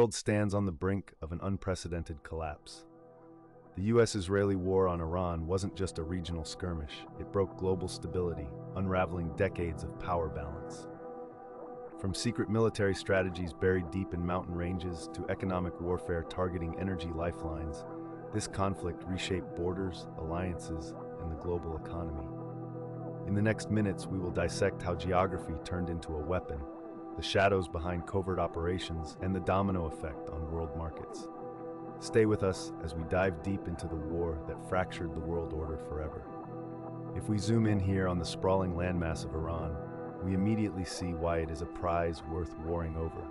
world stands on the brink of an unprecedented collapse. The US-Israeli war on Iran wasn't just a regional skirmish, it broke global stability, unraveling decades of power balance. From secret military strategies buried deep in mountain ranges to economic warfare targeting energy lifelines, this conflict reshaped borders, alliances, and the global economy. In the next minutes, we will dissect how geography turned into a weapon, the shadows behind covert operations, and the domino effect on world markets. Stay with us as we dive deep into the war that fractured the world order forever. If we zoom in here on the sprawling landmass of Iran, we immediately see why it is a prize worth warring over.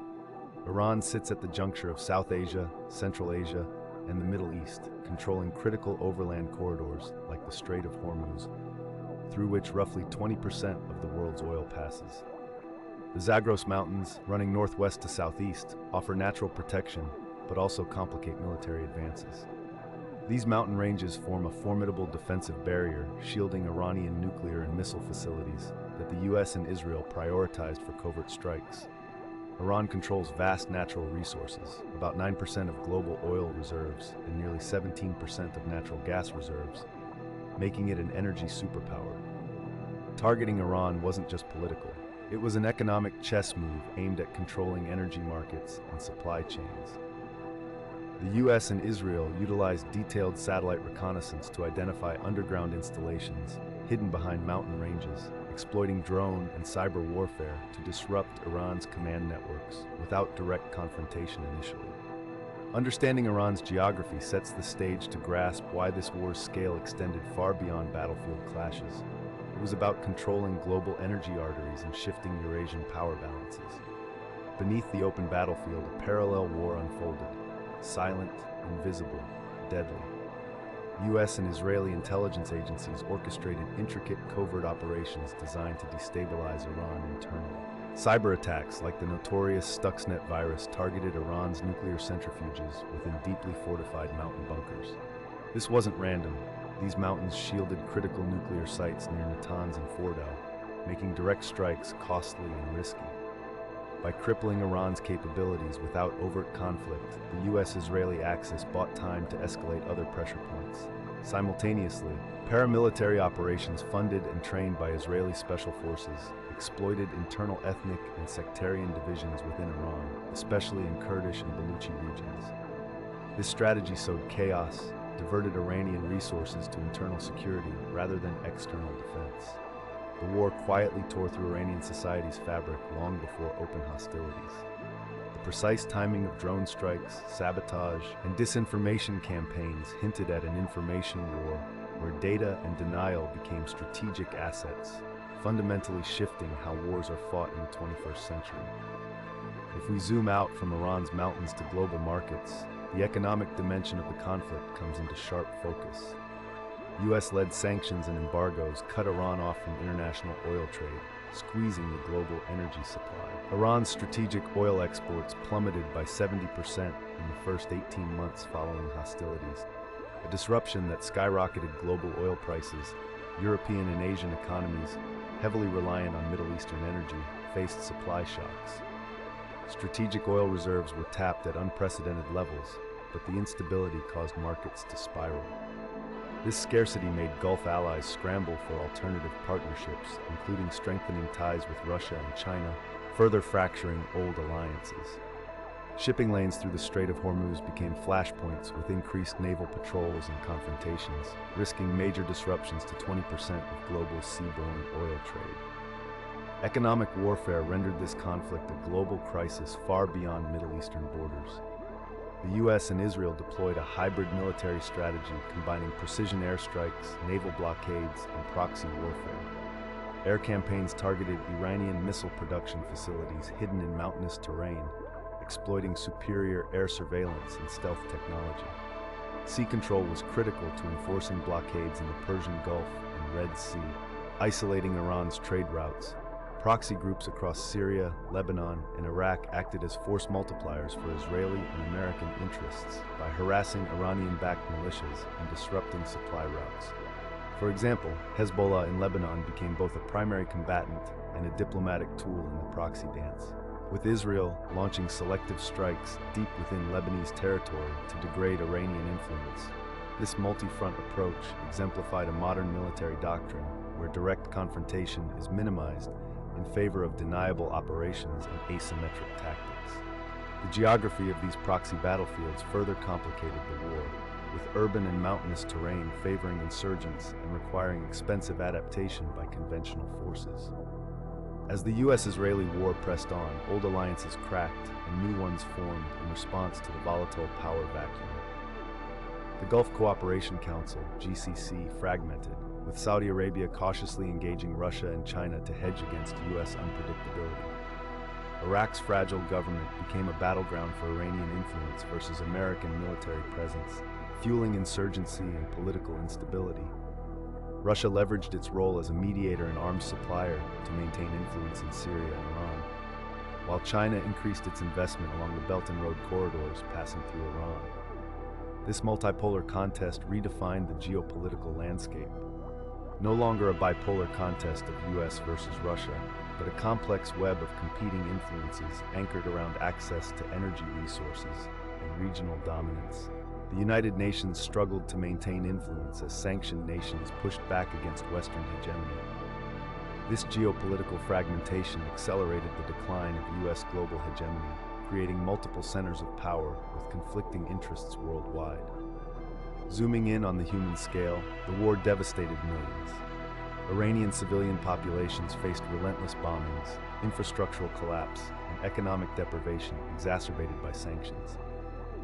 Iran sits at the juncture of South Asia, Central Asia, and the Middle East, controlling critical overland corridors like the Strait of Hormuz, through which roughly 20% of the world's oil passes. The Zagros Mountains, running northwest to southeast, offer natural protection, but also complicate military advances. These mountain ranges form a formidable defensive barrier, shielding Iranian nuclear and missile facilities that the US and Israel prioritized for covert strikes. Iran controls vast natural resources, about 9% of global oil reserves and nearly 17% of natural gas reserves, making it an energy superpower. Targeting Iran wasn't just political. It was an economic chess move aimed at controlling energy markets and supply chains. The US and Israel utilized detailed satellite reconnaissance to identify underground installations hidden behind mountain ranges, exploiting drone and cyber warfare to disrupt Iran's command networks without direct confrontation initially. Understanding Iran's geography sets the stage to grasp why this war's scale extended far beyond battlefield clashes. It was about controlling global energy arteries and shifting Eurasian power balances. Beneath the open battlefield, a parallel war unfolded, silent, invisible, deadly. US and Israeli intelligence agencies orchestrated intricate covert operations designed to destabilize Iran internally. Cyber attacks like the notorious Stuxnet virus targeted Iran's nuclear centrifuges within deeply fortified mountain bunkers. This wasn't random. These mountains shielded critical nuclear sites near Natanz and Fordow, making direct strikes costly and risky. By crippling Iran's capabilities without overt conflict, the US-Israeli axis bought time to escalate other pressure points. Simultaneously, paramilitary operations funded and trained by Israeli special forces exploited internal ethnic and sectarian divisions within Iran, especially in Kurdish and Baluchi regions. This strategy sowed chaos, diverted Iranian resources to internal security rather than external defense. The war quietly tore through Iranian society's fabric long before open hostilities. The precise timing of drone strikes, sabotage, and disinformation campaigns hinted at an information war where data and denial became strategic assets, fundamentally shifting how wars are fought in the 21st century. If we zoom out from Iran's mountains to global markets, the economic dimension of the conflict comes into sharp focus. US-led sanctions and embargoes cut Iran off from international oil trade, squeezing the global energy supply. Iran's strategic oil exports plummeted by 70% in the first 18 months following hostilities, a disruption that skyrocketed global oil prices. European and Asian economies, heavily reliant on Middle Eastern energy, faced supply shocks. Strategic oil reserves were tapped at unprecedented levels, but the instability caused markets to spiral. This scarcity made Gulf allies scramble for alternative partnerships, including strengthening ties with Russia and China, further fracturing old alliances. Shipping lanes through the Strait of Hormuz became flashpoints with increased naval patrols and confrontations, risking major disruptions to 20% of global seaborne oil trade. Economic warfare rendered this conflict a global crisis far beyond Middle Eastern borders. The US and Israel deployed a hybrid military strategy combining precision airstrikes, naval blockades, and proxy warfare. Air campaigns targeted Iranian missile production facilities hidden in mountainous terrain, exploiting superior air surveillance and stealth technology. Sea control was critical to enforcing blockades in the Persian Gulf and Red Sea, isolating Iran's trade routes. Proxy groups across Syria, Lebanon, and Iraq acted as force multipliers for Israeli and American interests by harassing Iranian-backed militias and disrupting supply routes. For example, Hezbollah in Lebanon became both a primary combatant and a diplomatic tool in the proxy dance. with Israel launching selective strikes deep within Lebanese territory to degrade Iranian influence. This multi-front approach exemplified a modern military doctrine where direct confrontation is minimized in favor of deniable operations and asymmetric tactics. The geography of these proxy battlefields further complicated the war, with urban and mountainous terrain favoring insurgents and requiring expensive adaptation by conventional forces. As the US-Israeli war pressed on, old alliances cracked and new ones formed in response to the volatile power vacuum. The Gulf Cooperation Council, GCC, fragmented, with Saudi Arabia cautiously engaging Russia and China to hedge against US unpredictability. Iraq's fragile government became a battleground for Iranian influence versus American military presence, fueling insurgency and political instability. Russia leveraged its role as a mediator and arms supplier to maintain influence in Syria and Iran, while China increased its investment along the Belt and Road corridors passing through Iran. This multipolar contest redefined the geopolitical landscape. No longer a bipolar contest of US versus Russia, but a complex web of competing influences anchored around access to energy resources and regional dominance. The United Nations struggled to maintain influence as sanctioned nations pushed back against Western hegemony. This geopolitical fragmentation accelerated the decline of US global hegemony, creating multiple centers of power with conflicting interests worldwide. Zooming in on the human scale, the war devastated millions. Iranian civilian populations faced relentless bombings, infrastructural collapse, and economic deprivation exacerbated by sanctions.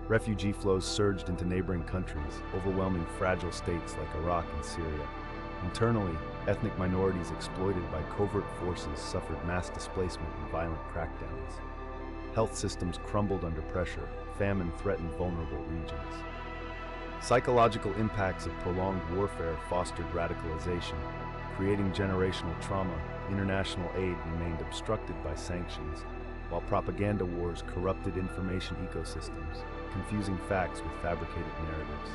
Refugee flows surged into neighboring countries, overwhelming fragile states like Iraq and Syria. Internally, ethnic minorities exploited by covert forces suffered mass displacement and violent crackdowns. Health systems crumbled under pressure, famine threatened vulnerable regions. Psychological impacts of prolonged warfare fostered radicalization, creating generational trauma. International aid remained obstructed by sanctions, while propaganda wars corrupted information ecosystems, confusing facts with fabricated narratives.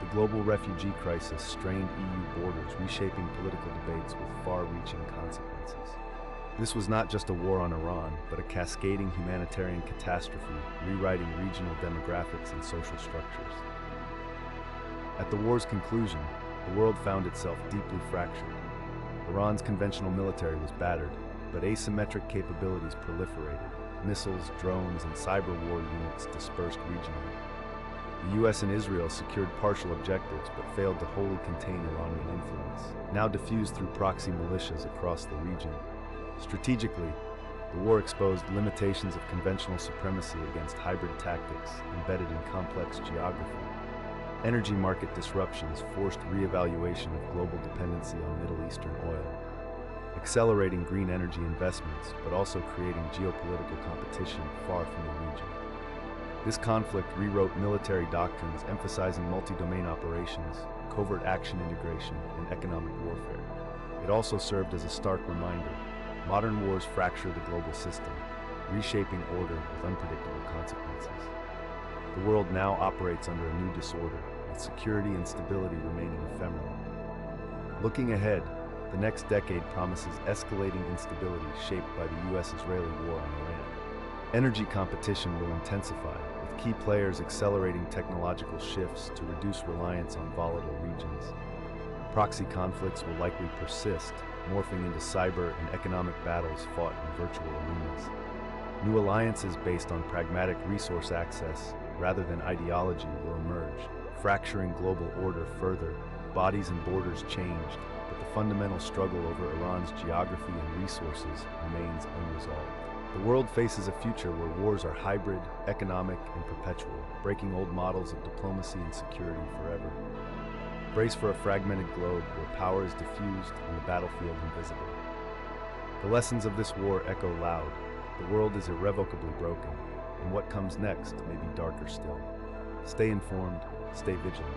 The global refugee crisis strained EU borders, reshaping political debates with far-reaching consequences. This was not just a war on Iran, but a cascading humanitarian catastrophe, rewriting regional demographics and social structures. At the war's conclusion, the world found itself deeply fractured. Iran's conventional military was battered, but asymmetric capabilities proliferated. Missiles, drones, and cyber war units dispersed regionally. The US and Israel secured partial objectives but failed to wholly contain Iranian influence, now diffused through proxy militias across the region. Strategically, the war exposed limitations of conventional supremacy against hybrid tactics embedded in complex geography. Energy market disruptions forced re-evaluation of global dependency on Middle Eastern oil, accelerating green energy investments, but also creating geopolitical competition far from the region. This conflict rewrote military doctrines emphasizing multi-domain operations, covert action integration, and economic warfare. It also served as a stark reminder: modern wars fracture the global system, reshaping order with unpredictable consequences. The world now operates under a new disorder, with security and stability remaining ephemeral. Looking ahead, the next decade promises escalating instability shaped by the US-Israeli war on Iran. Energy competition will intensify, with key players accelerating technological shifts to reduce reliance on volatile regions. Proxy conflicts will likely persist, morphing into cyber and economic battles fought in virtual arenas. New alliances based on pragmatic resource access rather than ideology will emerge, fracturing global order further. Bodies and borders changed, but the fundamental struggle over Iran's geography and resources remains unresolved. The world faces a future where wars are hybrid, economic, and perpetual, breaking old models of diplomacy and security forever. Brace for a fragmented globe where power is diffused and the battlefield invisible. The lessons of this war echo loud. The world is irrevocably broken, and what comes next may be darker still. Stay informed, stay vigilant.